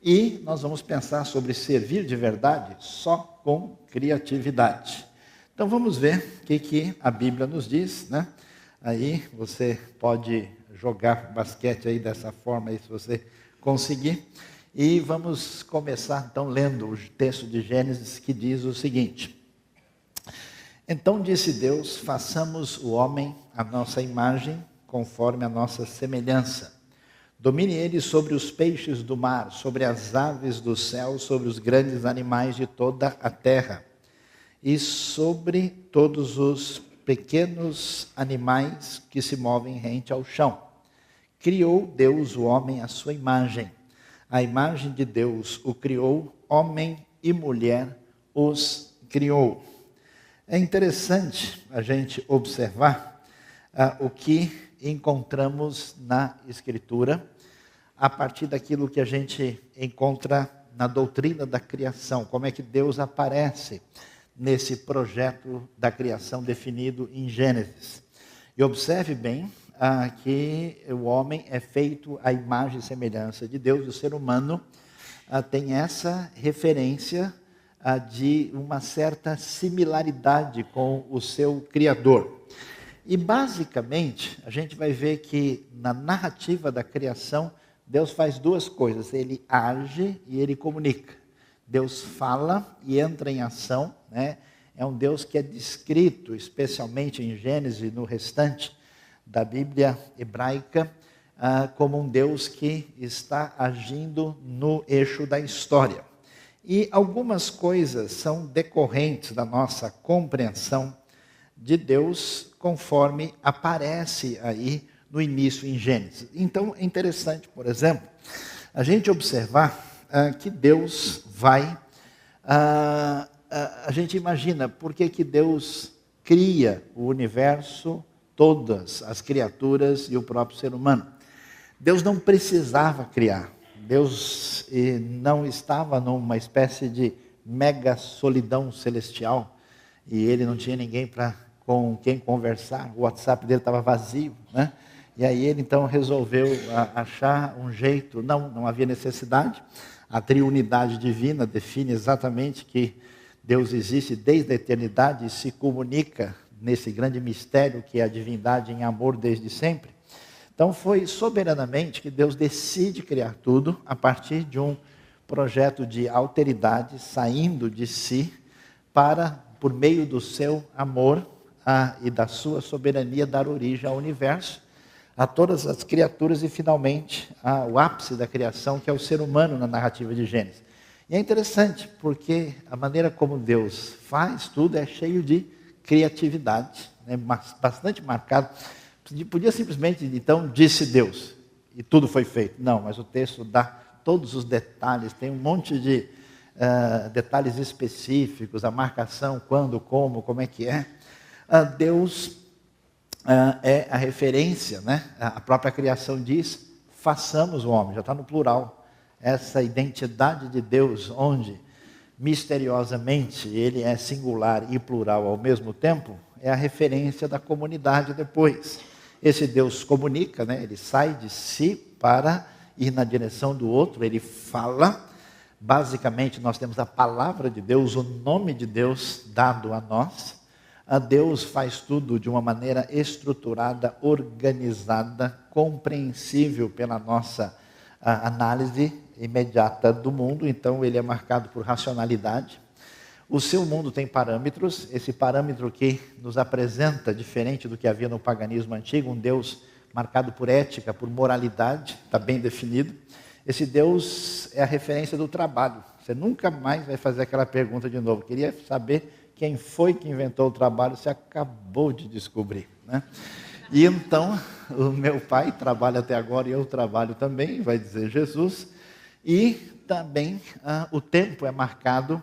E nós vamos pensar sobre servir de verdade só com criatividade. Então vamos ver o que a Bíblia nos diz, né? Aí você pode jogar basquete aí dessa forma aí, se você conseguir. E vamos começar então lendo o texto de Gênesis que diz o seguinte: Então disse Deus: façamos o homem à nossa imagem, conforme a nossa semelhança. Domine ele sobre os peixes do mar, sobre as aves do céu, sobre os grandes animais de toda a terra, e sobre todos os pequenos animais que se movem rente ao chão. Criou Deus o homem à sua imagem. A imagem de Deus o criou, homem e mulher os criou. É interessante a gente observar o que encontramos na Escritura, a partir daquilo que a gente encontra na doutrina da criação, como é que Deus aparece nesse projeto da criação definido em Gênesis. E observe bem que o homem é feito à imagem e semelhança de Deus, e o ser humano tem essa referência de uma certa similaridade com o seu Criador. E basicamente, a gente vai ver que na narrativa da criação, Deus faz duas coisas: ele age e ele comunica. Deus fala e entra em ação, né? É um Deus que é descrito, especialmente em Gênesis e no restante da Bíblia hebraica, como um Deus que está agindo no eixo da história. E algumas coisas são decorrentes da nossa compreensão de Deus, conforme aparece aí no início em Gênesis. Então é interessante, por exemplo, a gente observar que Deus vai... a gente imagina por que Deus cria o universo, todas as criaturas e o próprio ser humano. Deus não precisava criar. Deus não estava numa espécie de mega solidão celestial e ele não tinha ninguém com quem conversar. O WhatsApp dele estava vazio, né? E aí ele então resolveu achar um jeito. Não havia necessidade. A triunidade divina define exatamente que Deus existe desde a eternidade e se comunica nesse grande mistério que é a divindade em amor desde sempre. Então foi soberanamente que Deus decide criar tudo a partir de um projeto de alteridade, saindo de si, para, por meio do seu amor e da sua soberania, dar origem ao universo, a todas as criaturas e finalmente o ápice da criação, que é o ser humano na narrativa de Gênesis. E é interessante porque a maneira como Deus faz tudo é cheio de criatividade, né? Bastante marcado. Podia simplesmente, então, disse Deus, e tudo foi feito. Não, mas o texto dá todos os detalhes, tem um monte de detalhes específicos, a marcação, quando, como é que é. Deus é a referência, né? A própria criação diz, façamos o homem, já está no plural. Essa identidade de Deus, onde misteriosamente ele é singular e plural ao mesmo tempo, é a referência da comunidade depois. Esse Deus comunica, né? Ele sai de si para ir na direção do outro, ele fala. Basicamente, nós temos a palavra de Deus, o nome de Deus dado a nós. Deus faz tudo de uma maneira estruturada, organizada, compreensível pela nossa análise imediata do mundo. Então, ele é marcado por racionalidade. O seu mundo tem parâmetros, esse parâmetro que nos apresenta, diferente do que havia no paganismo antigo, um Deus marcado por ética, por moralidade, está bem definido. Esse Deus é a referência do trabalho. Você nunca mais vai fazer aquela pergunta de novo. Queria saber quem foi que inventou o trabalho, você acabou de descobrir, né? E então, o meu pai trabalha até agora e eu trabalho também, vai dizer Jesus. E também o tempo é marcado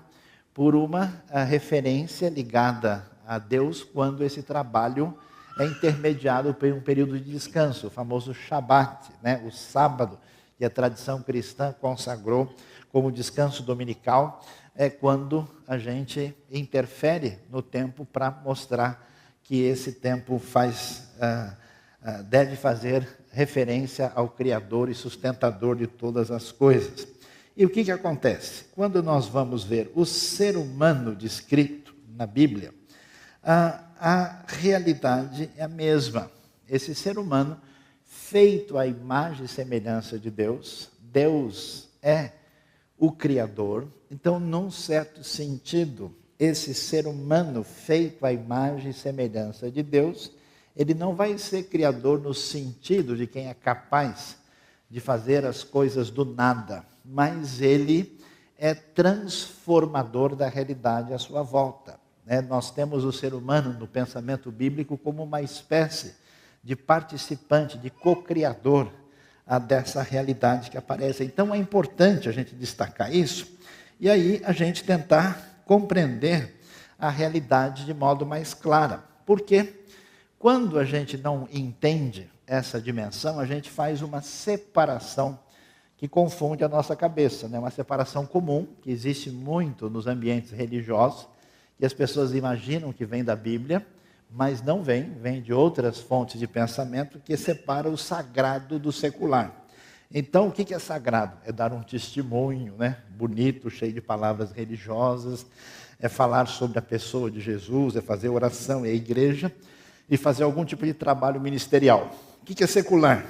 por uma referência ligada a Deus, quando esse trabalho é intermediado por um período de descanso, o famoso Shabat, né? O sábado, que a tradição cristã consagrou como descanso dominical, é quando a gente interfere no tempo para mostrar que esse tempo deve fazer referência ao Criador e sustentador de todas as coisas. E o que acontece? Quando nós vamos ver o ser humano descrito na Bíblia, a realidade é a mesma. Esse ser humano, feito à imagem e semelhança de Deus, Deus é o Criador. Então, num certo sentido, esse ser humano feito à imagem e semelhança de Deus, ele não vai ser criador no sentido de quem é capaz de fazer as coisas do nada, mas ele é transformador da realidade à sua volta. Nós temos o ser humano no pensamento bíblico como uma espécie de participante, de co-criador dessa realidade que aparece. Então é importante a gente destacar isso e aí a gente tentar compreender a realidade de modo mais claro. Porque quando a gente não entende essa dimensão, a gente faz uma separação que confunde a nossa cabeça, uma separação comum, que existe muito nos ambientes religiosos, que as pessoas imaginam que vem da Bíblia, mas não vem de outras fontes de pensamento que separa o sagrado do secular. Então, o que é sagrado? É dar um testemunho, bonito, cheio de palavras religiosas, é falar sobre a pessoa de Jesus, é fazer oração, é a igreja, e fazer algum tipo de trabalho ministerial. O que é secular?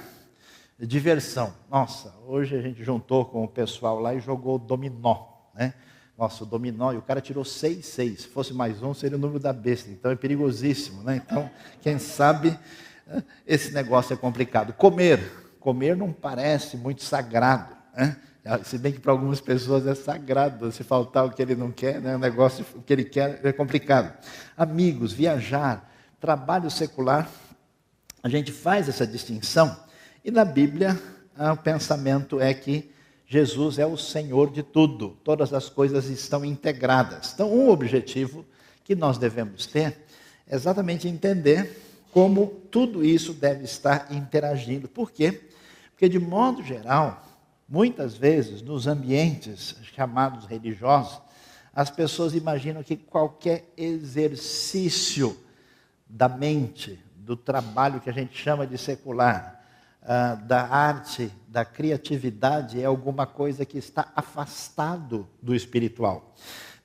Diversão. Nossa, hoje a gente juntou com o pessoal lá e jogou dominó, Nossa, o dominó, e o cara tirou 6. Se fosse mais um, seria o número da besta. Então é perigosíssimo, Então, quem sabe, esse negócio é complicado. Comer não parece muito sagrado, Se bem que para algumas pessoas é sagrado. Se faltar o que ele não quer, o negócio, o que ele quer é complicado. Amigos, viajar, trabalho secular, a gente faz essa distinção. E na Bíblia, o pensamento é que Jesus é o Senhor de tudo, todas as coisas estão integradas. Então, um objetivo que nós devemos ter é exatamente entender como tudo isso deve estar interagindo. Por quê? Porque, de modo geral, muitas vezes, nos ambientes chamados religiosos, as pessoas imaginam que qualquer exercício da mente, do trabalho que a gente chama de secular, da arte, da criatividade, é alguma coisa que está afastado do espiritual.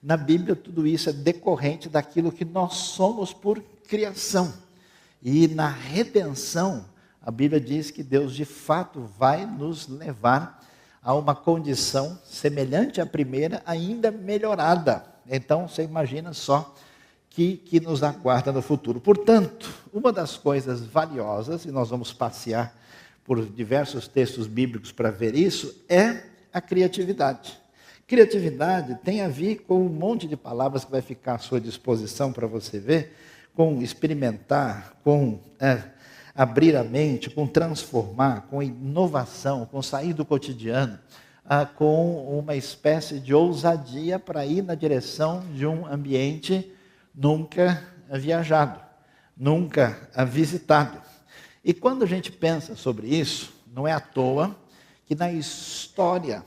Na Bíblia, tudo isso é decorrente daquilo que nós somos por criação. E na redenção, a Bíblia diz que Deus, de fato, vai nos levar a uma condição semelhante à primeira, ainda melhorada. Então, você imagina só que nos aguarda no futuro. Portanto, uma das coisas valiosas, e nós vamos passear por diversos textos bíblicos para ver isso, é a criatividade. Criatividade tem a ver com um monte de palavras que vai ficar à sua disposição para você ver, com experimentar, com abrir a mente, com transformar, com inovação, com sair do cotidiano, com uma espécie de ousadia para ir na direção de um ambiente nunca viajado, nunca visitado. E quando a gente pensa sobre isso, não é à toa que na história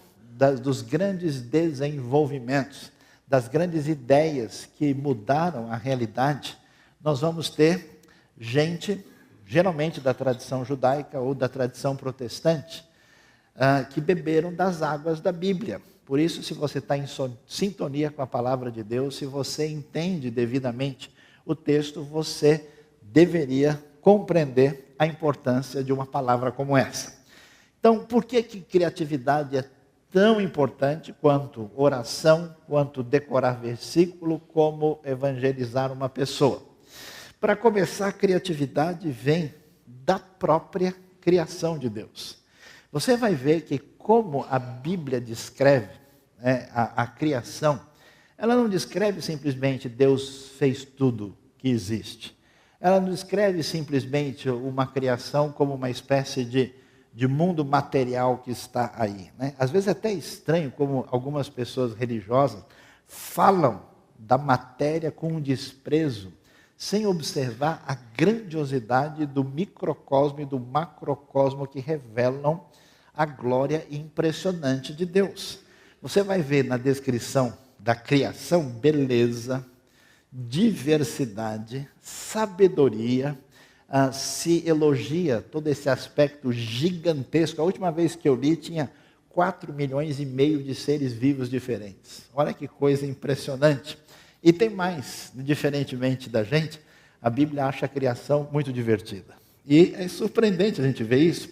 dos grandes desenvolvimentos, das grandes ideias que mudaram a realidade, nós vamos ter gente, geralmente da tradição judaica ou da tradição protestante, que beberam das águas da Bíblia. Por isso, se você está em sintonia com a palavra de Deus, se você entende devidamente o texto, você deveria compreender a importância de uma palavra como essa. Então, por que criatividade é tão importante quanto oração, quanto decorar versículo, como evangelizar uma pessoa? Para começar, a criatividade vem da própria criação de Deus. Você vai ver que como a Bíblia descreve a criação, ela não descreve simplesmente Deus fez tudo que existe. Ela não descreve simplesmente uma criação como uma espécie de mundo material que está aí. Às vezes é até estranho como algumas pessoas religiosas falam da matéria com um desprezo, sem observar a grandiosidade do microcosmo e do macrocosmo que revelam a glória impressionante de Deus. Você vai ver na descrição da criação beleza, diversidade, sabedoria, se elogia todo esse aspecto gigantesco. A última vez que eu li tinha 4,5 milhões de seres vivos diferentes. Olha que coisa impressionante. E tem mais, diferentemente da gente, a Bíblia acha a criação muito divertida. E é surpreendente a gente ver isso.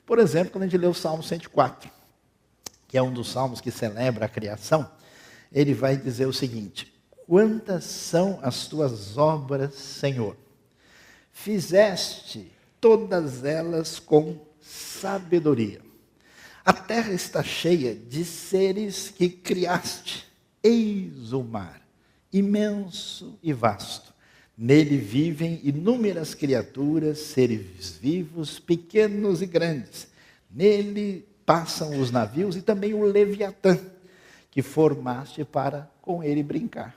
Por exemplo, quando a gente lê o Salmo 104, que é um dos salmos que celebra a criação, ele vai dizer o seguinte: quantas são as tuas obras, Senhor? Fizeste todas elas com sabedoria. A terra está cheia de seres que criaste. Eis o mar, imenso e vasto. Nele vivem inúmeras criaturas, seres vivos, pequenos e grandes. Nele passam os navios e também o Leviatã, que formaste para com ele brincar.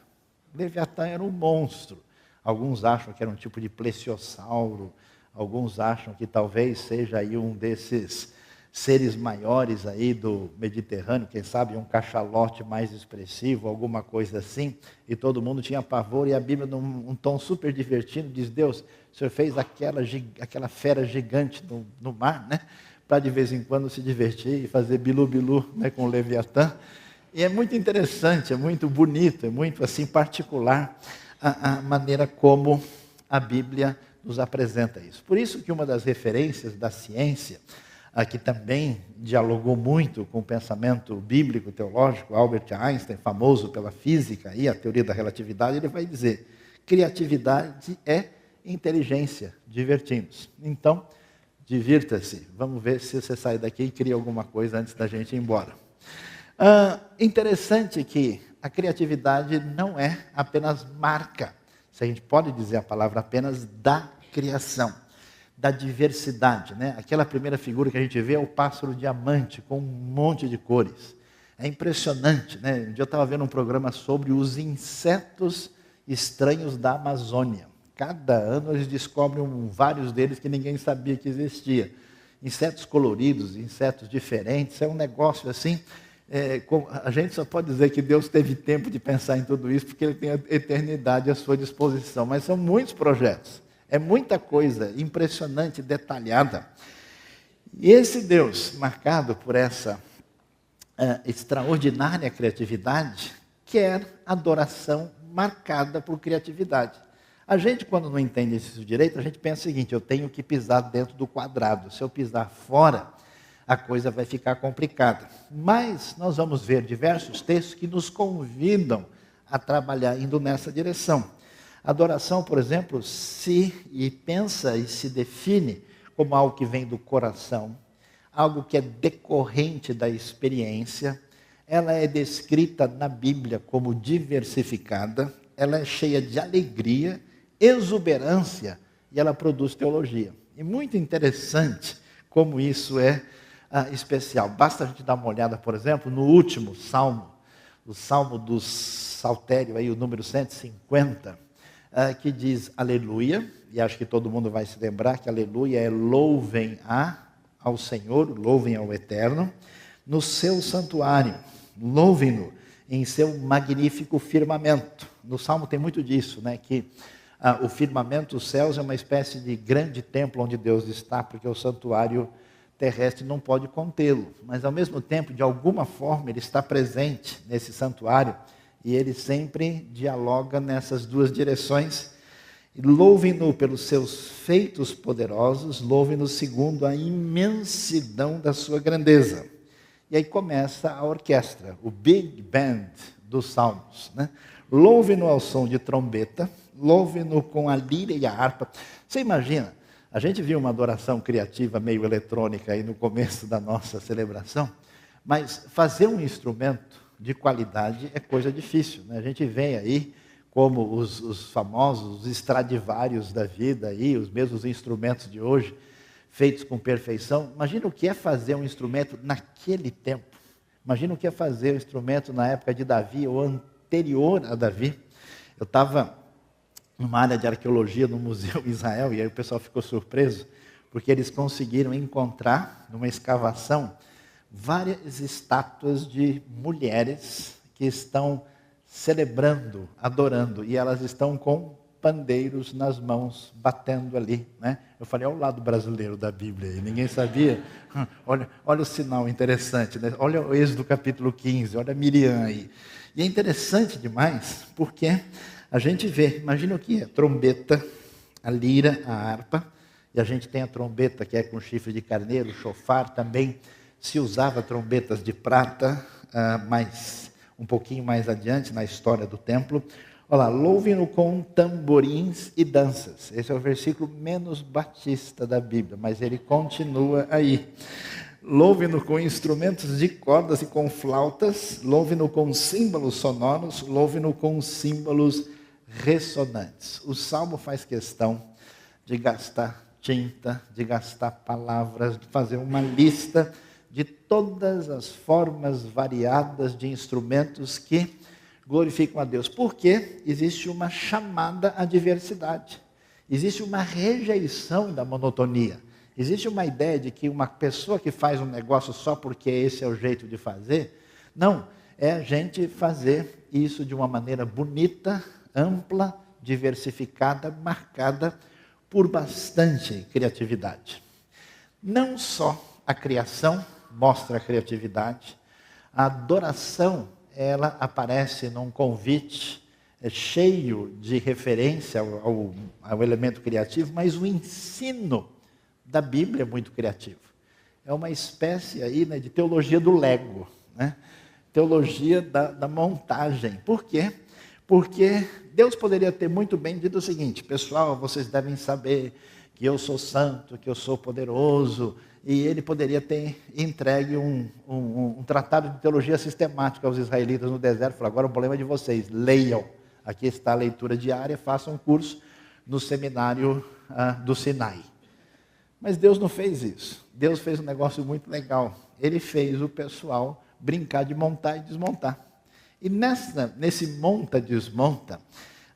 Leviatã era um monstro. Alguns acham que era um tipo de plesiosauro, alguns acham que talvez seja aí um desses seres maiores aí do Mediterrâneo, quem sabe um cachalote mais expressivo, alguma coisa assim, e todo mundo tinha pavor, e a Bíblia, num tom super divertido, diz: Deus, o Senhor fez aquela fera gigante no mar, né, para de vez em quando se divertir e fazer bilu-bilu, né, com o Leviatã. E é muito interessante, é muito bonito, é muito assim particular a maneira como a Bíblia nos apresenta isso. Por isso que uma das referências da ciência, que também dialogou muito com o pensamento bíblico, teológico, Albert Einstein, famoso pela física e a teoria da relatividade, ele vai dizer: criatividade é inteligência, divertimos. Então, divirta-se. Vamos ver se você sai daqui e cria alguma coisa antes da gente ir embora. Interessante que a criatividade não é apenas marca, se a gente pode dizer a palavra apenas, da criação, da diversidade, né? Aquela primeira figura que a gente vê é o pássaro diamante, com um monte de cores. É impressionante, né? Um dia eu estava vendo um programa sobre os insetos estranhos da Amazônia. Cada ano eles descobrem vários deles que ninguém sabia que existia. Insetos coloridos, insetos diferentes, é um negócio assim. A gente só pode dizer que Deus teve tempo de pensar em tudo isso, porque Ele tem a eternidade à sua disposição. Mas são muitos projetos. É muita coisa impressionante, detalhada. E esse Deus, marcado por essa extraordinária criatividade, quer adoração marcada por criatividade. A gente, quando não entende isso direito, a gente pensa o seguinte: eu tenho que pisar dentro do quadrado. Se eu pisar fora, a coisa vai ficar complicada. Mas nós vamos ver diversos textos que nos convidam a trabalhar indo nessa direção. A adoração, por exemplo, pensa e se define como algo que vem do coração, algo que é decorrente da experiência. Ela é descrita na Bíblia como diversificada, ela é cheia de alegria, exuberância, e ela produz teologia. E muito interessante como isso é especial. Basta a gente dar uma olhada, por exemplo, no último salmo, o salmo do Saltério, aí, o número 150, que diz aleluia, e acho que todo mundo vai se lembrar que aleluia é louvem ao Senhor, louvem ao Eterno, no seu santuário, louvem-no em seu magnífico firmamento. No Salmo tem muito disso, né, que o firmamento, os céus, é uma espécie de grande templo onde Deus está, porque o santuário terrestre não pode contê-lo, mas ao mesmo tempo, de alguma forma, ele está presente nesse santuário, e ele sempre dialoga nessas duas direções. Louvem-no pelos seus feitos poderosos, louvem-no segundo a imensidão da sua grandeza. E aí começa a orquestra, o Big Band dos Salmos, né? Louvem-no ao som de trombeta, louvem-no com a lira e a harpa. Você imagina, a gente viu uma adoração criativa meio eletrônica aí no começo da nossa celebração, mas fazer um instrumento de qualidade é coisa difícil, né? A gente vê aí como os famosos Stradivarius da vida, aí, os mesmos instrumentos de hoje, feitos com perfeição. Imagina o que é fazer um instrumento naquele tempo. Imagina o que é fazer um instrumento na época de Davi ou anterior a Davi. Eu estava numa área de arqueologia no Museu Israel, e aí o pessoal ficou surpreso, porque eles conseguiram encontrar, numa escavação, várias estátuas de mulheres que estão celebrando, adorando, e elas estão com pandeiros nas mãos, batendo ali, né? Eu falei, olha o lado brasileiro da Bíblia aí, ninguém sabia. Olha o sinal interessante, né? Olha o Êxodo capítulo 15, olha Miriam aí. E é interessante demais, porque a gente vê, imagina o que é, trombeta, a lira, a harpa, e a gente tem a trombeta que é com chifre de carneiro, o chofar também. Se usava trombetas de prata, mas um pouquinho mais adiante na história do templo. Olha lá, louvem-no com tamborins e danças. Esse é o versículo menos batista da Bíblia, mas ele continua aí. Louvem-no com instrumentos de cordas e com flautas, louvem-no com símbolos sonoros, louvem-no com símbolos ressonantes. O Salmo faz questão de gastar tinta, de gastar palavras, de fazer uma lista de todas as formas variadas de instrumentos que glorificam a Deus. Porque existe uma chamada à diversidade. Existe uma rejeição da monotonia. Existe uma ideia de que uma pessoa que faz um negócio só porque esse é o jeito de fazer. Não, é a gente fazer isso de uma maneira bonita, ampla, diversificada, marcada por bastante criatividade. Não só a criação mostra a criatividade, a adoração, ela aparece num convite cheio de referência ao elemento criativo, mas o ensino da Bíblia é muito criativo. É uma espécie aí, né, de teologia do Lego, né? Teologia da montagem. Por quê? Porque Deus poderia ter muito bem dito o seguinte: pessoal, vocês devem saber que eu sou santo, que eu sou poderoso, e ele poderia ter entregue um tratado de teologia sistemática aos israelitas no deserto. Falou, agora o problema é de vocês, leiam. Aqui está a leitura diária, façam um curso no seminário do Sinai. Mas Deus não fez isso. Deus fez um negócio muito legal. Ele fez o pessoal brincar de montar e desmontar. E nesse monta-desmonta,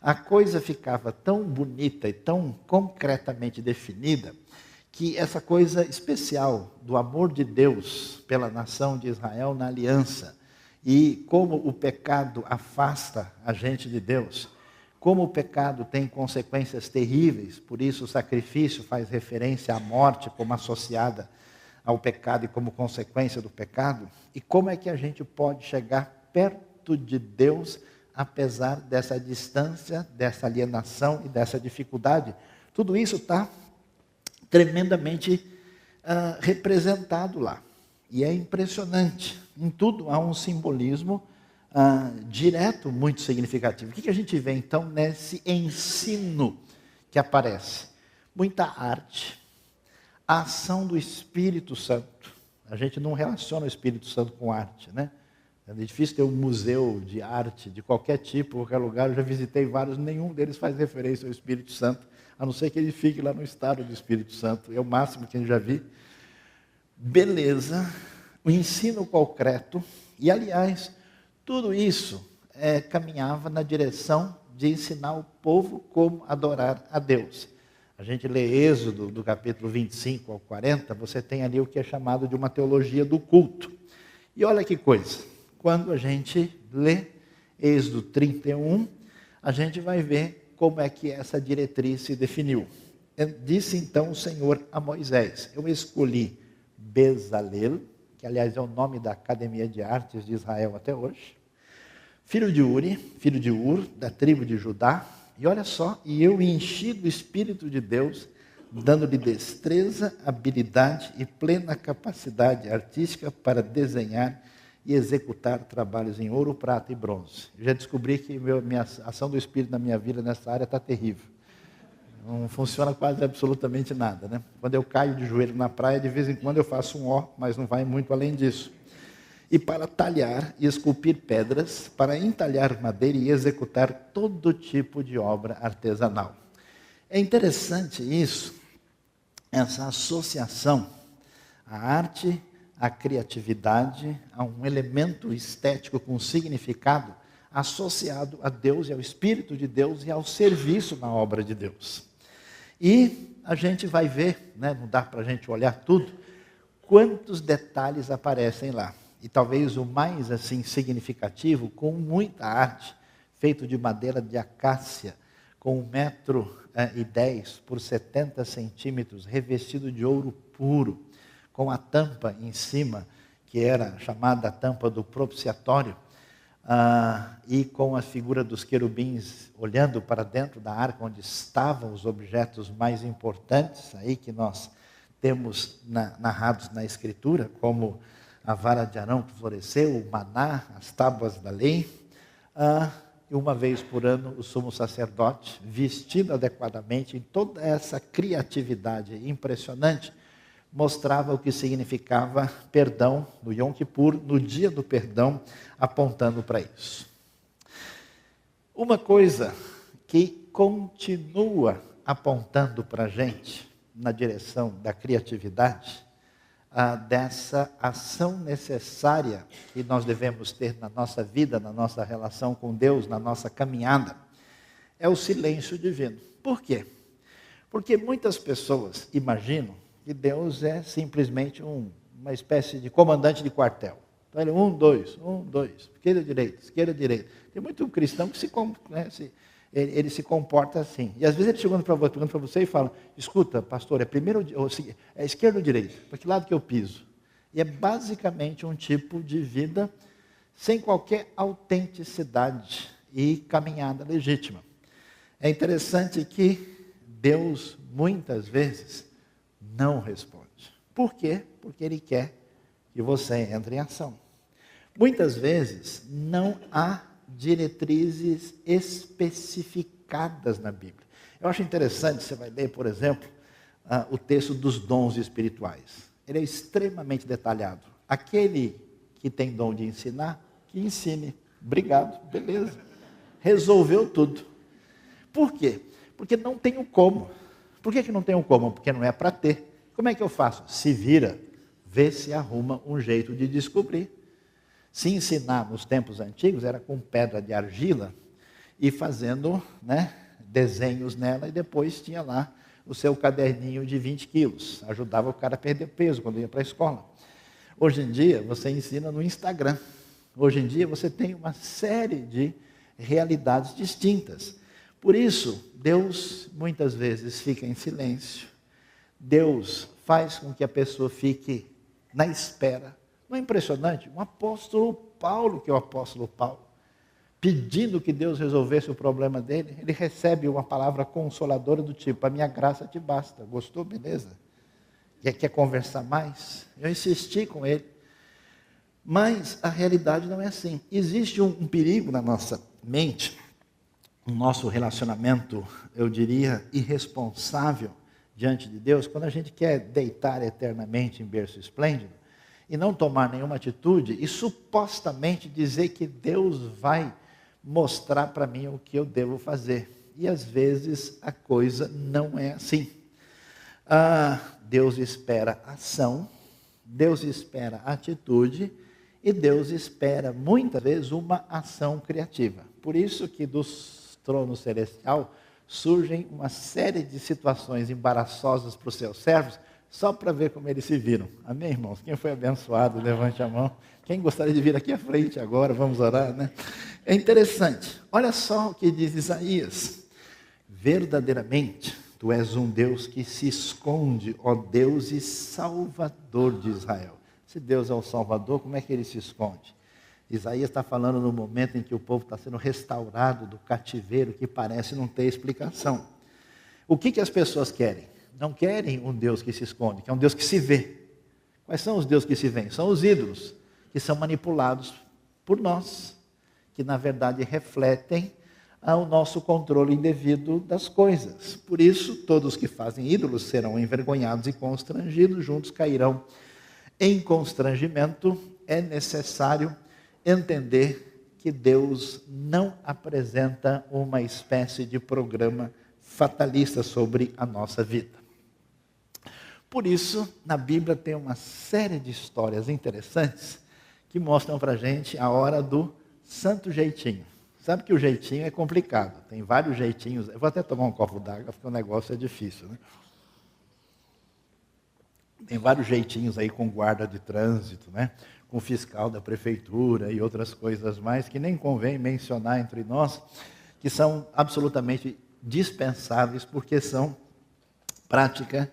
a coisa ficava tão bonita e tão concretamente definida, que essa coisa especial do amor de Deus pela nação de Israel na aliança, e como o pecado afasta a gente de Deus, como o pecado tem consequências terríveis, por isso o sacrifício faz referência à morte como associada ao pecado e como consequência do pecado, e como é que a gente pode chegar perto de Deus, apesar dessa distância, dessa alienação e dessa dificuldade. Tudo isso está tremendamente representado lá. E é impressionante. Em tudo há um simbolismo direto muito significativo. O que a gente vê então nesse ensino que aparece? Muita arte, a ação do Espírito Santo. A gente não relaciona o Espírito Santo com arte, né? É difícil ter um museu de arte de qualquer tipo, qualquer lugar. Eu já visitei vários, nenhum deles faz referência ao Espírito Santo, a não ser que ele fique lá no estado do Espírito Santo. É o máximo que eu já vi. Beleza, o ensino concreto. E, aliás, tudo isso caminhava na direção de ensinar o povo como adorar a Deus. A gente lê Êxodo, do capítulo 25 ao 40, você tem ali o que é chamado de uma teologia do culto. E olha que coisa, quando a gente lê Êxodo 31, a gente vai ver como é que essa diretriz se definiu. Disse então o Senhor a Moisés: eu escolhi Bezalel, que aliás é o nome da Academia de Artes de Israel até hoje, filho de Uri, filho de Ur, da tribo de Judá, e olha só, e eu enchi do Espírito de Deus, dando-lhe destreza, habilidade e plena capacidade artística para desenhar e executar trabalhos em ouro, prata e bronze. Eu já descobri que minha ação do Espírito na minha vida nessa área está terrível. Não funciona quase absolutamente nada, né? Quando eu caio de joelho na praia, de vez em quando eu faço um ó, mas não vai muito além disso. E para talhar e esculpir pedras, para entalhar madeira e executar todo tipo de obra artesanal. É interessante isso, essa associação à arte, à criatividade, a um elemento estético com significado associado a Deus e ao Espírito de Deus e ao serviço na obra de Deus. E a gente vai ver, né, não dá para a gente olhar tudo, quantos detalhes aparecem lá. E talvez o mais assim significativo, com muita arte, feito de madeira de acácia, com 1,10 m por 70 centímetros, revestido de ouro puro, com a tampa em cima, que era chamada a tampa do propiciatório, e com a figura dos querubins olhando para dentro da arca, onde estavam os objetos mais importantes, aí que nós temos narrados na Escritura, como a vara de Arão que floresceu, o maná, as tábuas da lei. E uma vez por ano o sumo sacerdote, vestido adequadamente, em toda essa criatividade impressionante, mostrava o que significava perdão no Yom Kippur, no dia do perdão, apontando para isso. Uma coisa que continua apontando para a gente, na direção da criatividade, dessa ação necessária que nós devemos ter na nossa vida, na nossa relação com Deus, na nossa caminhada, é o silêncio divino. Por quê? Porque muitas pessoas imaginam que Deus é simplesmente uma espécie de comandante de quartel. Então ele 1, 2, esquerda, direita. Tem muito cristão que ele se comporta assim. E às vezes ele chegando para você e fala, escuta, pastor, é esquerda ou direita? Para que lado que eu piso? E é basicamente um tipo de vida sem qualquer autenticidade e caminhada legítima. É interessante que Deus, muitas vezes, não responde. Por quê? Porque Ele quer que você entre em ação. Muitas vezes não há diretrizes especificadas na Bíblia. Eu acho interessante, você vai ler, por exemplo, o texto dos dons espirituais. Ele é extremamente detalhado. Aquele que tem dom de ensinar, que ensine. Obrigado, beleza. Resolveu tudo. Por quê? Porque não tem o como. Por que não tem o como? Porque não é para ter. Como é que eu faço? Se vira, vê se arruma um jeito de descobrir. Se ensinar nos tempos antigos era com pedra de argila e fazendo desenhos nela, e depois tinha lá o seu caderninho de 20 quilos. Ajudava o cara a perder peso quando ia para a escola. Hoje em dia você ensina no Instagram. Hoje em dia você tem uma série de realidades distintas. Por isso, Deus muitas vezes fica em silêncio. Deus faz com que a pessoa fique na espera. Não é impressionante? Um apóstolo Paulo, que é o apóstolo Paulo, pedindo que Deus resolvesse o problema dele, ele recebe uma palavra consoladora do tipo, a minha graça te basta. Gostou? Beleza? Quer conversar mais? Eu insisti com ele. Mas a realidade não é assim. Existe um perigo na nossa mente, no nosso relacionamento, eu diria, irresponsável diante de Deus, quando a gente quer deitar eternamente em berço esplêndido, e não tomar nenhuma atitude, e supostamente dizer que Deus vai mostrar para mim o que eu devo fazer. E às vezes a coisa não é assim. Deus espera ação, Deus espera atitude, e Deus espera muitas vezes uma ação criativa. Por isso que do trono celestial surgem uma série de situações embaraçosas para os seus servos, só para ver como eles se viram. Amém, irmãos? Quem foi abençoado, levante a mão. Quem gostaria de vir aqui à frente agora, vamos orar, né? É interessante. Olha só o que diz Isaías. Verdadeiramente, tu és um Deus que se esconde, ó Deus e Salvador de Israel. Se Deus é o Salvador, como é que ele se esconde? Isaías está falando no momento em que o povo está sendo restaurado do cativeiro, que parece não ter explicação. O que as pessoas querem? Não querem um Deus que se esconde, que é um Deus que se vê. Quais são os deuses que se veem? São os ídolos, que são manipulados por nós, que na verdade refletem o nosso controle indevido das coisas. Por isso, todos que fazem ídolos serão envergonhados e constrangidos, juntos cairão em constrangimento. É necessário entender que Deus não apresenta uma espécie de programa fatalista sobre a nossa vida. Por isso, na Bíblia tem uma série de histórias interessantes que mostram para a gente a hora do santo jeitinho. Sabe que o jeitinho é complicado, tem vários jeitinhos. Eu vou até tomar um copo d'água, porque o negócio é difícil, né? Tem vários jeitinhos aí com guarda de trânsito, né? Com fiscal da prefeitura e outras coisas mais, que nem convém mencionar entre nós, que são absolutamente dispensáveis, porque são prática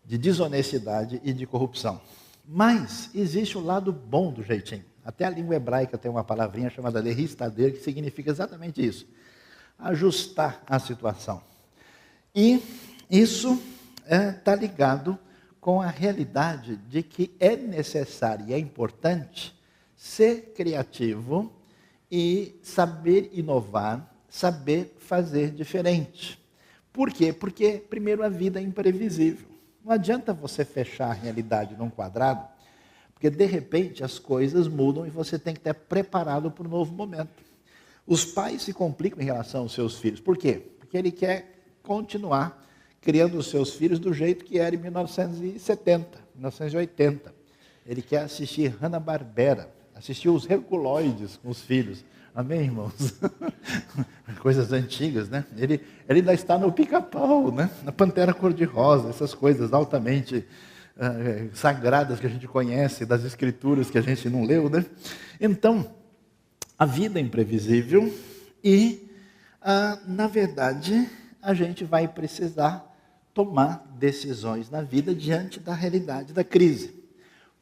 de desonestidade e de corrupção. Mas existe o lado bom do jeitinho. Até a língua hebraica tem uma palavrinha chamada leristader, que significa exatamente isso: ajustar a situação. E isso está ligado com a realidade de que é necessário e é importante ser criativo e saber inovar, saber fazer diferente. Por quê? Porque, primeiro, a vida é imprevisível. Não adianta você fechar a realidade num quadrado, porque, de repente, as coisas mudam e você tem que estar preparado para um novo momento. Os pais se complicam em relação aos seus filhos. Por quê? Porque ele quer continuar criando os seus filhos do jeito que era em 1970, 1980. Ele quer assistir Hanna-Barbera, assistir os Herculoides com os filhos. Amém, irmãos? Coisas antigas, né? Ele ainda está no Pica-Pau, né? Na Pantera Cor-de-Rosa, essas coisas altamente sagradas que a gente conhece, das escrituras que a gente não leu, né? Então, a vida é imprevisível e, na verdade, a gente vai precisar tomar decisões na vida diante da realidade da crise.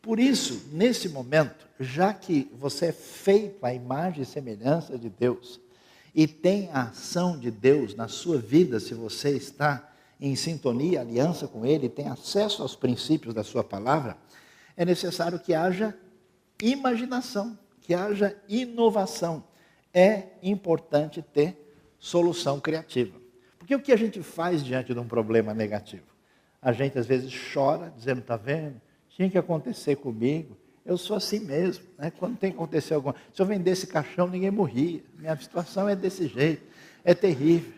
Por isso, nesse momento, já que você é feito à imagem e semelhança de Deus e tem a ação de Deus na sua vida, se você está em sintonia, aliança com Ele, tem acesso aos princípios da sua palavra, é necessário que haja imaginação, que haja inovação. É importante ter solução criativa. Porque o que a gente faz diante de um problema negativo? A gente às vezes chora, dizendo, está vendo? Tinha que acontecer comigo, eu sou assim mesmo, né? Quando tem que acontecer alguma coisa, se eu vendesse caixão, ninguém morria, minha situação é desse jeito, é terrível.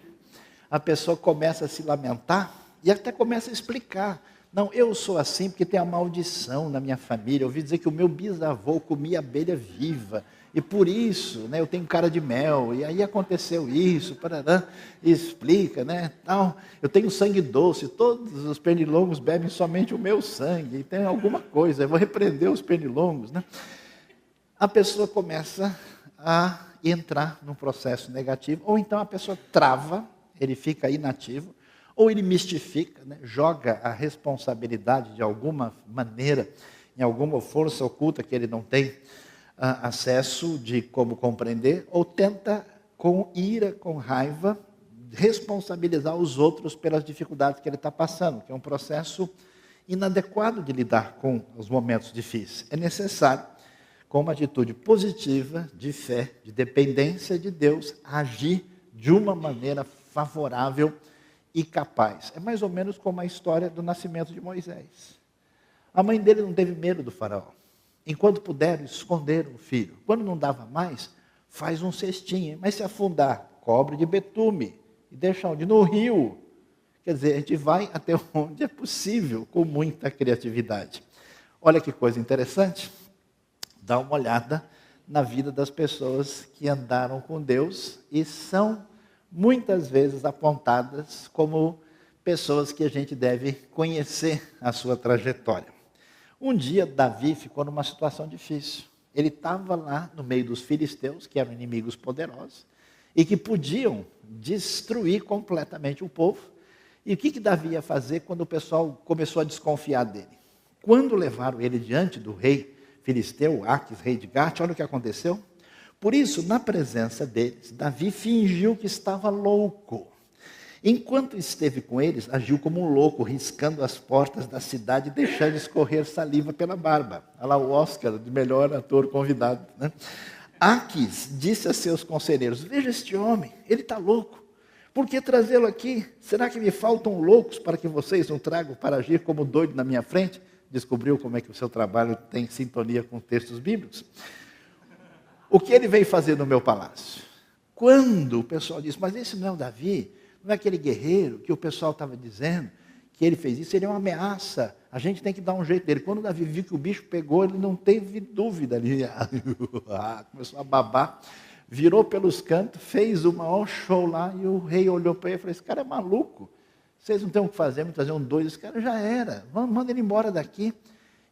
A pessoa começa a se lamentar e até começa a explicar, não, eu sou assim porque tem a maldição na minha família, eu ouvi dizer que o meu bisavô comia abelha viva, e por isso, né, eu tenho cara de mel, e aí aconteceu isso, parará, e explica, né, tal. Eu tenho sangue doce, todos os pernilongos bebem somente o meu sangue, e tem alguma coisa, eu vou repreender os pernilongos, né. A pessoa começa a entrar num processo negativo, ou então a pessoa trava, ele fica inativo, ou ele mistifica, né, joga a responsabilidade de alguma maneira, em alguma força oculta que ele não tem acesso de como compreender, ou tenta com ira, com raiva, responsabilizar os outros pelas dificuldades que ele está passando, que é um processo inadequado de lidar com os momentos difíceis. É necessário, com uma atitude positiva, de fé, de dependência de Deus, agir de uma maneira favorável e capaz. É mais ou menos como a história do nascimento de Moisés. A mãe dele não teve medo do faraó. Enquanto puderam, esconderam o filho. Quando não dava mais, faz um cestinho. Mas se afundar, cobre de betume. E deixa onde? No rio. Quer dizer, a gente vai até onde é possível, com muita criatividade. Olha que coisa interessante. Dá uma olhada na vida das pessoas que andaram com Deus e são muitas vezes apontadas como pessoas que a gente deve conhecer a sua trajetória. Um dia, Davi ficou numa situação difícil. Ele estava lá no meio dos filisteus, que eram inimigos poderosos, e que podiam destruir completamente o povo. E o que Davi ia fazer quando o pessoal começou a desconfiar dele? Quando levaram ele diante do rei filisteu, Aques, rei de Gate, olha o que aconteceu. Por isso, na presença deles, Davi fingiu que estava louco. Enquanto esteve com eles, agiu como um louco, riscando as portas da cidade e deixando escorrer saliva pela barba. Olha lá o Oscar de melhor ator convidado, né? Aques disse a seus conselheiros, veja este homem, ele está louco. Por que trazê-lo aqui? Será que me faltam loucos para que vocês o tragam para agir como doido na minha frente? Descobriu como é que o seu trabalho tem sintonia com textos bíblicos? O que ele veio fazer no meu palácio? Quando o pessoal disse, mas esse não é o Davi? Não é aquele guerreiro que o pessoal estava dizendo que ele fez isso? Ele é uma ameaça. A gente tem que dar um jeito dele. Quando o Davi viu que o bicho pegou, ele não teve dúvida ali. Começou a babar. Virou pelos cantos, fez o maior show lá. E o rei olhou para ele e falou, esse cara é maluco. Vocês não têm o que fazer, me trazer um doido. Esse cara já era. Manda ele embora daqui.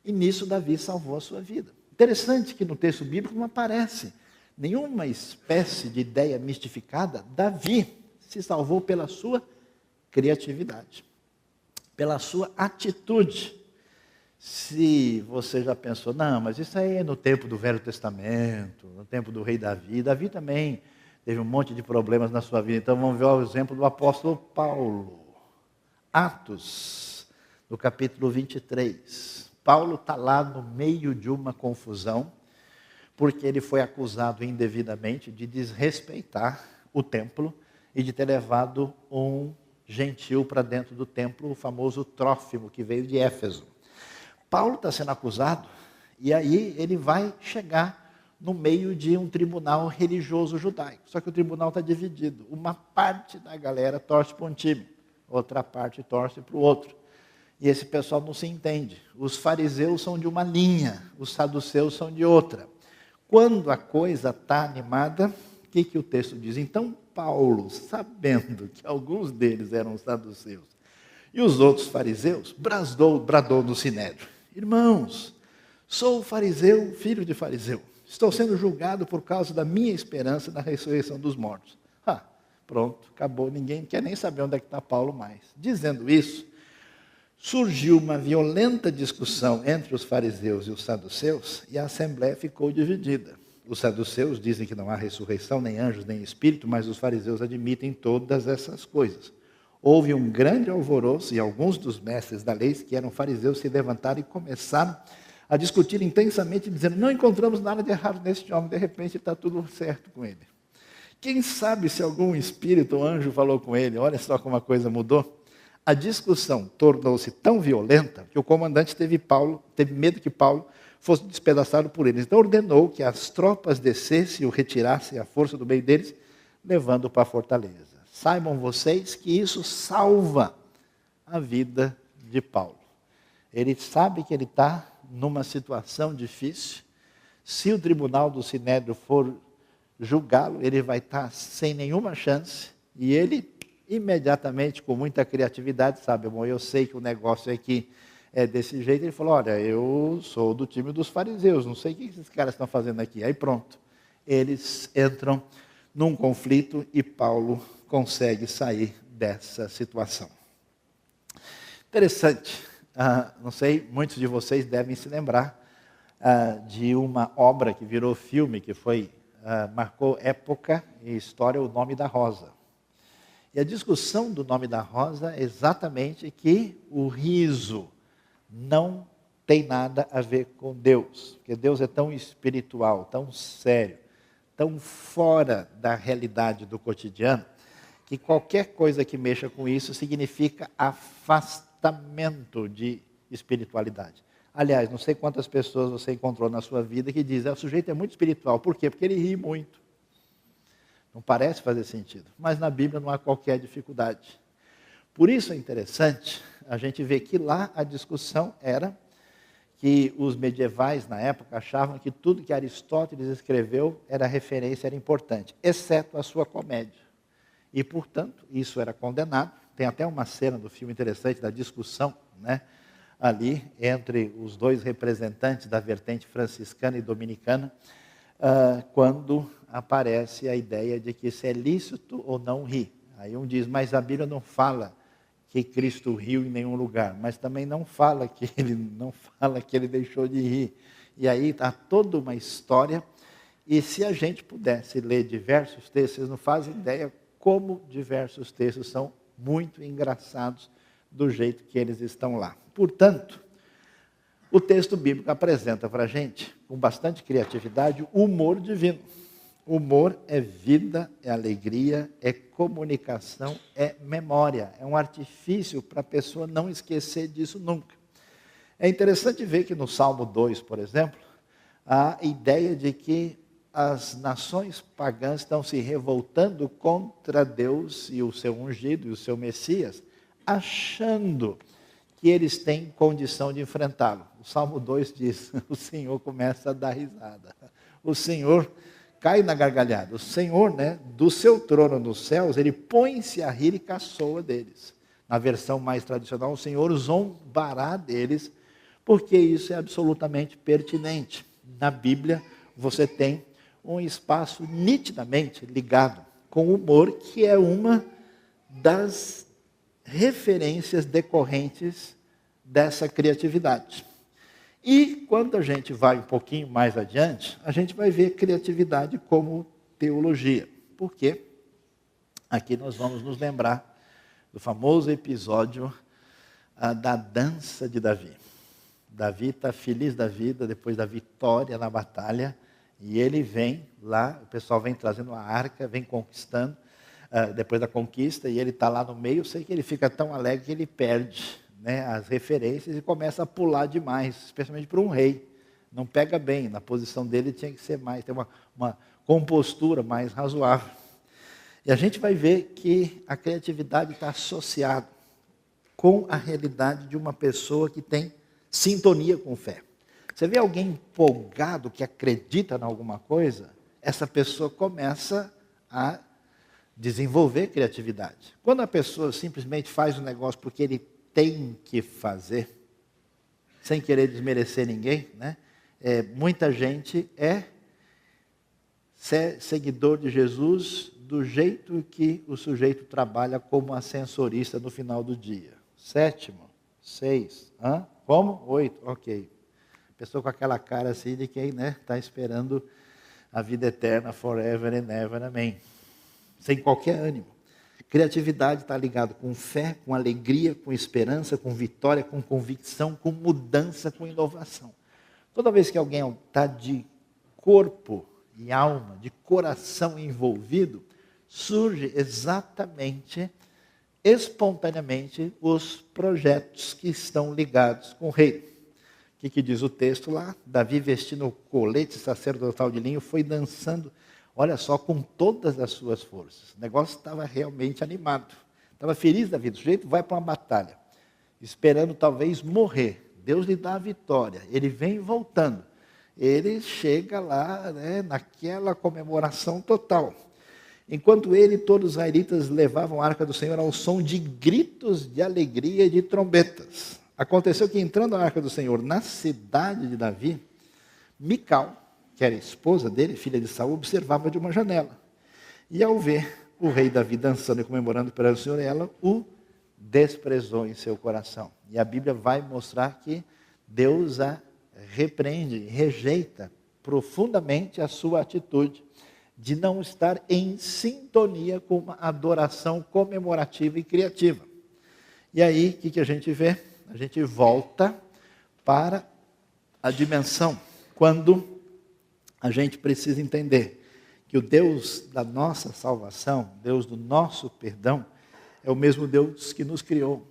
E nisso Davi salvou a sua vida. Interessante que no texto bíblico não aparece nenhuma espécie de ideia mistificada. Davi se salvou pela sua criatividade, pela sua atitude. Se você já pensou, não, mas isso aí é no tempo do Velho Testamento, no tempo do rei Davi. Davi também teve um monte de problemas na sua vida. Então vamos ver o exemplo do apóstolo Paulo. Atos, no capítulo 23. Paulo está lá no meio de uma confusão, porque ele foi acusado indevidamente de desrespeitar o templo e de ter levado um gentil para dentro do templo, o famoso Trófimo, que veio de Éfeso. Paulo está sendo acusado, e aí ele vai chegar no meio de um tribunal religioso judaico. Só que o tribunal está dividido. Uma parte da galera torce para um time, outra parte torce para o outro. E esse pessoal não se entende. Os fariseus são de uma linha, os saduceus são de outra. Quando a coisa está animada, o que o texto diz? Então Paulo, sabendo que alguns deles eram saduceus e os outros fariseus, bradou no sinédrio: irmãos, sou fariseu, filho de fariseu. Estou sendo julgado por causa da minha esperança na ressurreição dos mortos. Pronto, acabou. Ninguém quer nem saber onde é que está Paulo mais. Dizendo isso, surgiu uma violenta discussão entre os fariseus e os saduceus, e a assembleia ficou dividida. Os saduceus dizem que não há ressurreição, nem anjos, nem espírito, mas os fariseus admitem todas essas coisas. Houve um grande alvoroço, e alguns dos mestres da lei, que eram fariseus, se levantaram e começaram a discutir intensamente, dizendo: não encontramos nada de errado neste homem, de repente está tudo certo com ele. Quem sabe se algum espírito ou anjo falou com ele? Olha só como a coisa mudou. A discussão tornou-se tão violenta que o comandante teve medo que Paulo fosse despedaçado por eles. Então ordenou que as tropas descessem e o retirassem à força do meio deles, levando-o para a fortaleza. Saibam vocês que isso salva a vida de Paulo. Ele sabe que ele está numa situação difícil. Se o tribunal do Sinédrio for julgá-lo, ele vai estar sem nenhuma chance. E ele, imediatamente, com muita criatividade, sabe: bom, eu sei que o negócio aqui é desse jeito. Ele falou: olha, eu sou do time dos fariseus, não sei o que esses caras estão fazendo aqui. Aí pronto, eles entram num conflito e Paulo consegue sair dessa situação. Interessante, não sei, muitos de vocês devem se lembrar de uma obra que virou filme, que marcou época e história, O Nome da Rosa. E a discussão do nome da rosa é exatamente que o riso não tem nada a ver com Deus, porque Deus é tão espiritual, tão sério, tão fora da realidade do cotidiano, que qualquer coisa que mexa com isso significa afastamento de espiritualidade. Aliás, não sei quantas pessoas você encontrou na sua vida que dizem: o sujeito é muito espiritual. Por quê? Porque ele ri muito. Não parece fazer sentido, mas na Bíblia não há qualquer dificuldade. Por isso é interessante a gente ver que lá a discussão era que os medievais na época achavam que tudo que Aristóteles escreveu era referência, era importante, exceto a sua comédia. E, portanto, isso era condenado. Tem até uma cena do filme interessante da discussão, ali entre os dois representantes da vertente franciscana e dominicana, quando aparece a ideia de que se é lícito ou não rir. Aí um diz: mas a Bíblia não fala que Cristo riu em nenhum lugar, mas também não fala que ele deixou de rir. E aí está toda uma história. E se a gente pudesse ler diversos textos, vocês não fazem ideia como diversos textos são muito engraçados do jeito que eles estão lá. Portanto, o texto bíblico apresenta para a gente, com bastante criatividade, o humor divino. Humor é vida, é alegria, é comunicação, é memória. É um artifício para a pessoa não esquecer disso nunca. É interessante ver que no Salmo 2, por exemplo, há a ideia de que as nações pagãs estão se revoltando contra Deus e o seu ungido e o seu Messias, achando que eles têm condição de enfrentá-lo. O Salmo 2 diz: o Senhor começa a dar risada. O Senhor cai na gargalhada. O Senhor, do seu trono nos céus, ele põe-se a rir e caçoa deles. Na versão mais tradicional, o Senhor zombará deles, porque isso é absolutamente pertinente. Na Bíblia, você tem um espaço nitidamente ligado com o humor, que é uma das referências decorrentes dessa criatividade. E quando a gente vai um pouquinho mais adiante, a gente vai ver criatividade como teologia. Por quê? Aqui nós vamos nos lembrar do famoso episódio da dança de Davi. Davi está feliz da vida depois da vitória na batalha, e ele vem lá, o pessoal vem trazendo a arca, vem conquistando, depois da conquista, e ele está lá no meio. Eu sei que ele fica tão alegre que ele perde, né, as referências e começa a pular demais, especialmente para um rei. Não pega bem, na posição dele tinha que ser mais, ter uma compostura mais razoável. E a gente vai ver que a criatividade está associada com a realidade de uma pessoa que tem sintonia com fé. Você vê alguém empolgado que acredita em alguma coisa, essa pessoa começa a desenvolver criatividade. Quando a pessoa simplesmente faz um negócio porque ele tem que fazer, sem querer desmerecer ninguém, né? Muita gente é seguidor de Jesus do jeito que o sujeito trabalha como ascensorista no final do dia. 7, 6, como? 8, ok. Pessoa com aquela cara assim de quem está esperando a vida eterna, forever and ever, amém. Sem qualquer ânimo. Criatividade está ligado com fé, com alegria, com esperança, com vitória, com convicção, com mudança, com inovação. Toda vez que alguém está de corpo e alma, de coração envolvido, surge exatamente, espontaneamente, os projetos que estão ligados com o rei. O que diz o texto lá? Davi, vestindo o colete sacerdotal de linho, foi dançando, olha só, com todas as suas forças. O negócio estava realmente animado. Estava feliz da vida. O sujeito vai para uma batalha, esperando talvez morrer. Deus lhe dá a vitória. Ele vem voltando. Ele chega lá, naquela comemoração total. Enquanto ele e todos os israelitas levavam a arca do Senhor ao som de gritos de alegria e de trombetas. Aconteceu que, entrando a arca do Senhor na cidade de Davi, Mical, que era esposa dele, filha de Saul, observava de uma janela. E ao ver o rei Davi dançando e comemorando perante o Senhor, ela o desprezou em seu coração. E a Bíblia vai mostrar que Deus a repreende, rejeita profundamente a sua atitude de não estar em sintonia com uma adoração comemorativa e criativa. E aí, o que a gente vê? A gente volta para a dimensão, quando a gente precisa entender que o Deus da nossa salvação, Deus do nosso perdão, é o mesmo Deus que nos criou.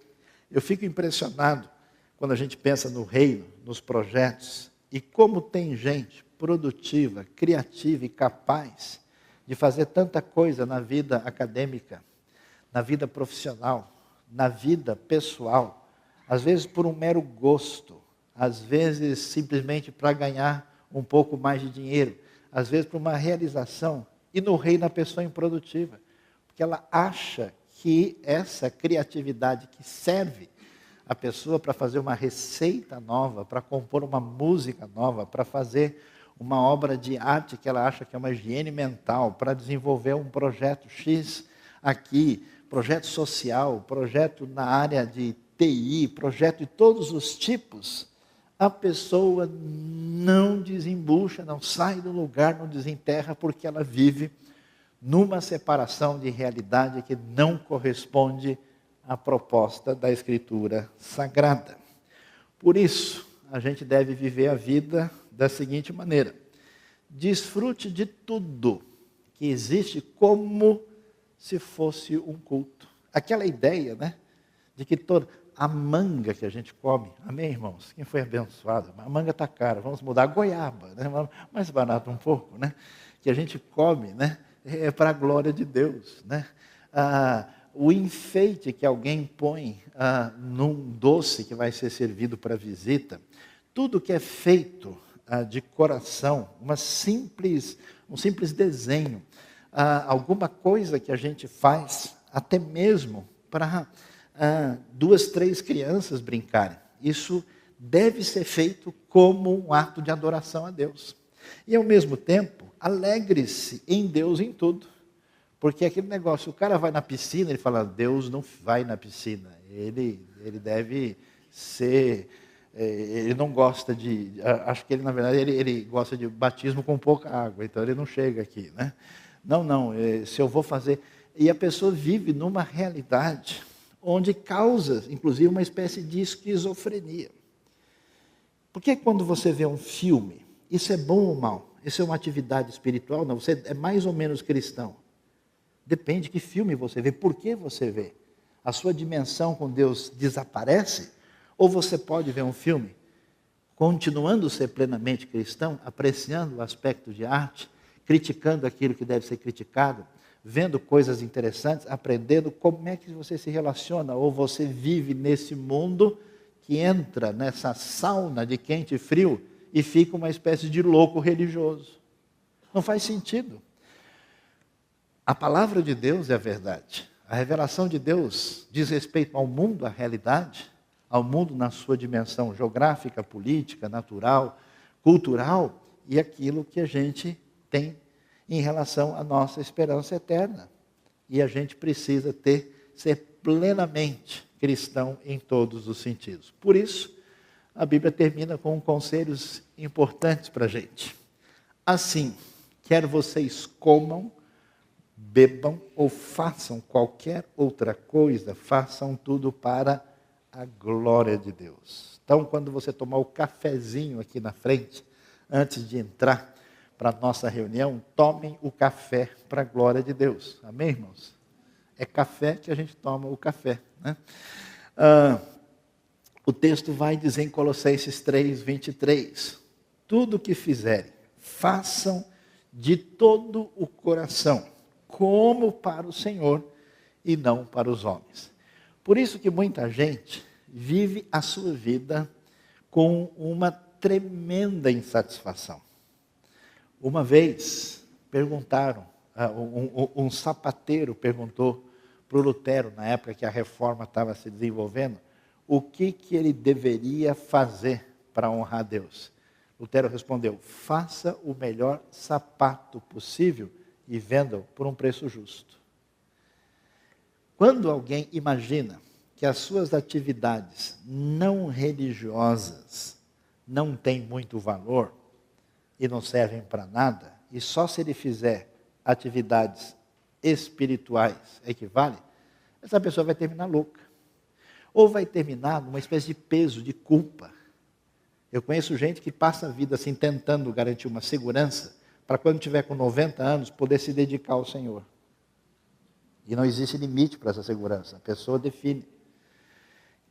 Eu fico impressionado quando a gente pensa no reino, nos projetos, e como tem gente produtiva, criativa e capaz de fazer tanta coisa na vida acadêmica, na vida profissional, na vida pessoal, às vezes por um mero gosto, às vezes simplesmente para ganhar um pouco mais de dinheiro, às vezes para uma realização, e no reino a pessoa improdutiva, porque ela acha que essa criatividade que serve a pessoa para fazer uma receita nova, para compor uma música nova, para fazer uma obra de arte que ela acha que é uma higiene mental, para desenvolver um projeto X aqui, projeto social, projeto na área de TI, projeto de todos os tipos, a pessoa não desembucha, não sai do lugar, não desenterra, porque ela vive numa separação de realidade que não corresponde à proposta da Escritura Sagrada. Por isso, a gente deve viver a vida da seguinte maneira: desfrute de tudo que existe como se fosse um culto. Aquela ideia, de que toda a manga que a gente come, amém, irmãos? Quem foi abençoado? A manga está cara, vamos mudar a goiaba, mais barato um pouco, que a gente come, é para a glória de Deus, o enfeite que alguém põe num doce que vai ser servido para visita, tudo que é feito de coração, um simples desenho, alguma coisa que a gente faz, até mesmo para 2, 3 crianças brincarem. Isso deve ser feito como um ato de adoração a Deus. E ao mesmo tempo, alegre-se em Deus em tudo. Porque aquele negócio, o cara vai na piscina, ele fala, Deus não vai na piscina. Ele deve ser, ele não gosta acho que ele, na verdade, ele gosta de batismo com pouca água, então ele não chega aqui, né? Não, se eu vou fazer... E a pessoa vive numa realidade onde causa, inclusive, uma espécie de esquizofrenia. Porque quando você vê um filme, isso é bom ou mal? Isso é uma atividade espiritual? Não, você é mais ou menos cristão. Depende de que filme você vê, por que você vê. A sua dimensão com Deus desaparece? Ou você pode ver um filme, continuando a ser plenamente cristão, apreciando o aspecto de arte, criticando aquilo que deve ser criticado, vendo coisas interessantes, aprendendo como é que você se relaciona, ou você vive nesse mundo que entra nessa sauna de quente e frio e fica uma espécie de louco religioso. Não faz sentido. A palavra de Deus é a verdade. A revelação de Deus diz respeito ao mundo, à realidade, ao mundo na sua dimensão geográfica, política, natural, cultural, e aquilo que a gente tem em relação à nossa esperança eterna. E a gente precisa ser plenamente cristão em todos os sentidos. Por isso, a Bíblia termina com conselhos importantes para a gente. Assim, quer vocês comam, bebam ou façam qualquer outra coisa, façam tudo para a glória de Deus. Então, quando você tomar o cafezinho aqui na frente, antes de entrar para a nossa reunião, tomem o café para a glória de Deus. Amém, irmãos? É café que a gente toma o café, né? O texto vai dizer em Colossenses 3:23, tudo o que fizerem, façam de todo o coração, como para o Senhor e não para os homens. Por isso que muita gente vive a sua vida com uma tremenda insatisfação. Uma vez perguntaram, um sapateiro perguntou para o Lutero, na época que a reforma estava se desenvolvendo, o que ele deveria fazer para honrar Deus. Lutero respondeu, faça o melhor sapato possível e venda-o por um preço justo. Quando alguém imagina que as suas atividades não religiosas não têm muito valor e não servem para nada, e só se ele fizer atividades espirituais equivale, essa pessoa vai terminar louca. Ou vai terminar numa espécie de peso, de culpa. Eu conheço gente que passa a vida assim tentando garantir uma segurança para quando tiver com 90 anos poder se dedicar ao Senhor. E não existe limite para essa segurança, a pessoa define.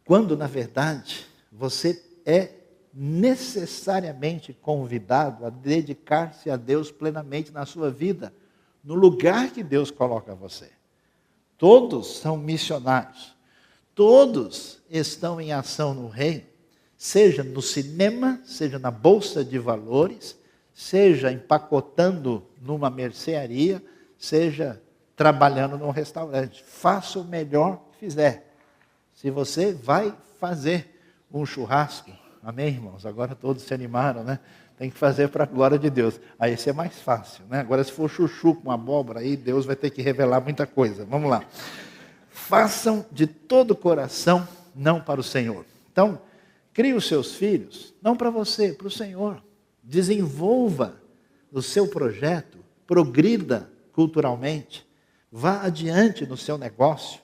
Quando, na verdade, você é necessariamente convidado a dedicar-se a Deus plenamente na sua vida, no lugar que Deus coloca você. Todos são missionários, todos estão em ação no reino, seja no cinema, seja na bolsa de valores, seja empacotando numa mercearia, seja trabalhando num restaurante. Faça o melhor que fizer. Se você vai fazer um churrasco, amém, irmãos? Agora todos se animaram, né? Tem que fazer para a glória de Deus. Aí isso é mais fácil, né? Agora se for chuchu com abóbora, aí Deus vai ter que revelar muita coisa. Vamos lá. Façam de todo o coração, não para o Senhor. Então, crie os seus filhos, não para você, para o Senhor. Desenvolva o seu projeto, progrida culturalmente, vá adiante no seu negócio,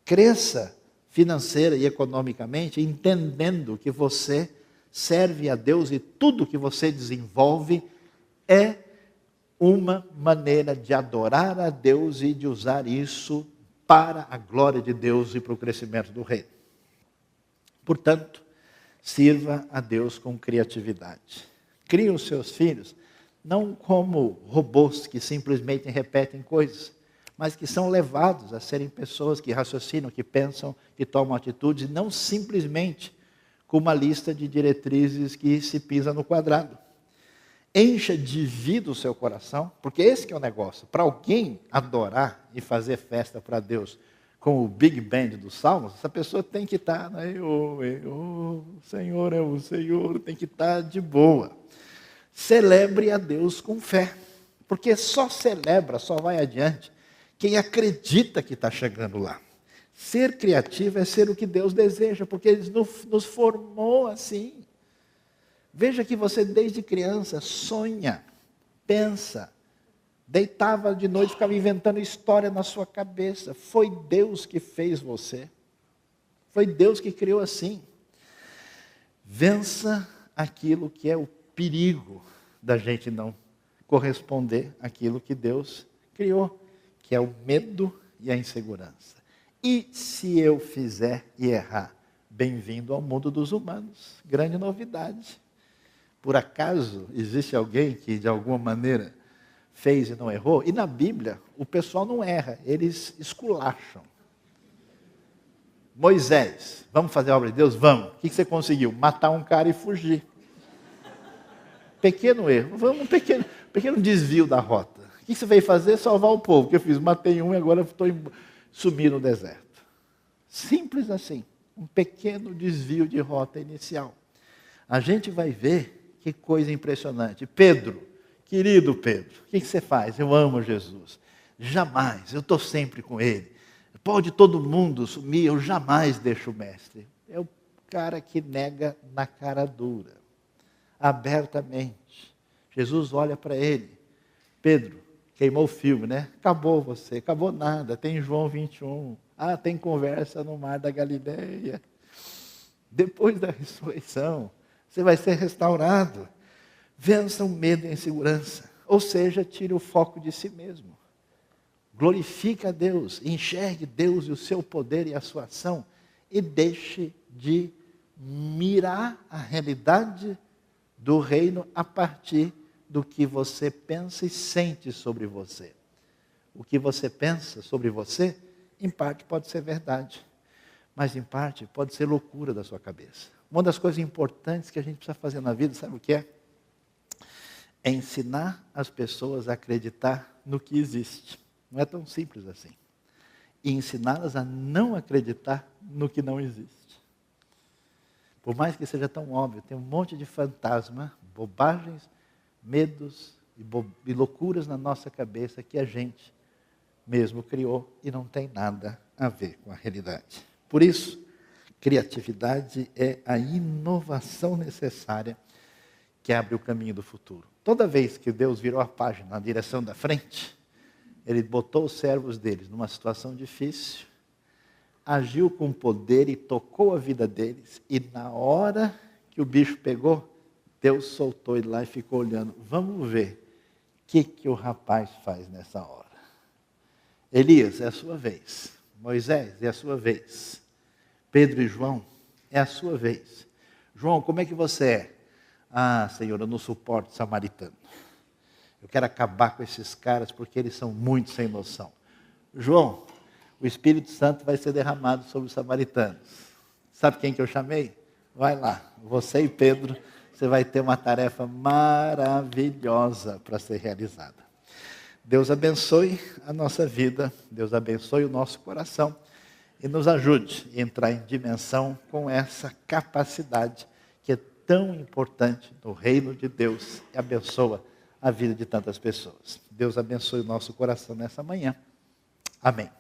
cresça financeira e economicamente, entendendo que você serve a Deus e tudo que você desenvolve é uma maneira de adorar a Deus e de usar isso para a glória de Deus e para o crescimento do reino. Portanto, sirva a Deus com criatividade. Crie os seus filhos não como robôs que simplesmente repetem coisas, mas que são levados a serem pessoas que raciocinam, que pensam, que tomam atitudes, e não simplesmente com uma lista de diretrizes que se pisa no quadrado. Encha de vida o seu coração, porque esse que é o negócio. Para alguém adorar e fazer festa para Deus com o Big Band dos Salmos, essa pessoa tem que estar, né? O Senhor é o Senhor, tem que estar de boa. Celebre a Deus com fé, porque só celebra, só vai adiante quem acredita que está chegando lá. Ser criativo é ser o que Deus deseja, porque Ele nos formou assim. Veja que você desde criança sonha, pensa, deitava de noite, ficava inventando história na sua cabeça. Foi Deus que fez você. Foi Deus que criou assim. Vença aquilo que é o perigo da gente não corresponder àquilo que Deus criou, que é o medo e a insegurança. E se eu fizer e errar? Bem-vindo ao mundo dos humanos. Grande novidade. Por acaso, existe alguém que de alguma maneira fez e não errou? E na Bíblia, o pessoal não erra, eles esculacham. Moisés, vamos fazer a obra de Deus? Vamos. O que você conseguiu? Matar um cara e fugir. Pequeno erro, um pequeno desvio da rota. O que você veio fazer? Salvar o povo. O que eu fiz? Matei um e agora estou sumir no deserto. Simples assim. Um pequeno desvio de rota inicial. A gente vai ver que coisa impressionante. Pedro, querido Pedro, o que você faz? Eu amo Jesus. Jamais, eu estou sempre com Ele. Pode todo mundo sumir, eu jamais deixo o mestre. É o cara que nega na cara dura, abertamente. Jesus olha para ele. Pedro, queimou o filme, né? Acabou você, acabou nada. Tem João 21. Tem conversa no mar da Galileia. Depois da ressurreição, você vai ser restaurado. Vença o medo e a insegurança. Ou seja, tire o foco de si mesmo. Glorifique a Deus, enxergue Deus e o seu poder e a sua ação e deixe de mirar a realidade do reino a partir do que você pensa e sente sobre você. O que você pensa sobre você, em parte pode ser verdade, mas em parte pode ser loucura da sua cabeça. Uma das coisas importantes que a gente precisa fazer na vida, sabe o que é? É ensinar as pessoas a acreditar no que existe. Não é tão simples assim. E ensiná-las a não acreditar no que não existe. Por mais que seja tão óbvio, tem um monte de fantasma, bobagens, medos e loucuras na nossa cabeça que a gente mesmo criou e não tem nada a ver com a realidade. Por isso, criatividade é a inovação necessária que abre o caminho do futuro. Toda vez que Deus virou a página na direção da frente, Ele botou os servos deles numa situação difícil, agiu com poder e tocou a vida deles. E na hora que o bicho pegou, Deus soltou ele lá e ficou olhando. Vamos ver o que o rapaz faz nessa hora. Elias, é a sua vez. Moisés, é a sua vez. Pedro e João, é a sua vez. João, como é que você é? Senhor, eu não suporto samaritano. Eu quero acabar com esses caras porque eles são muito sem noção. João, o Espírito Santo vai ser derramado sobre os samaritanos. Sabe quem que eu chamei? Vai lá, você e Pedro, você vai ter uma tarefa maravilhosa para ser realizada. Deus abençoe a nossa vida, Deus abençoe o nosso coração e nos ajude a entrar em dimensão com essa capacidade que é tão importante no reino de Deus e abençoa a vida de tantas pessoas. Deus abençoe o nosso coração nessa manhã. Amém.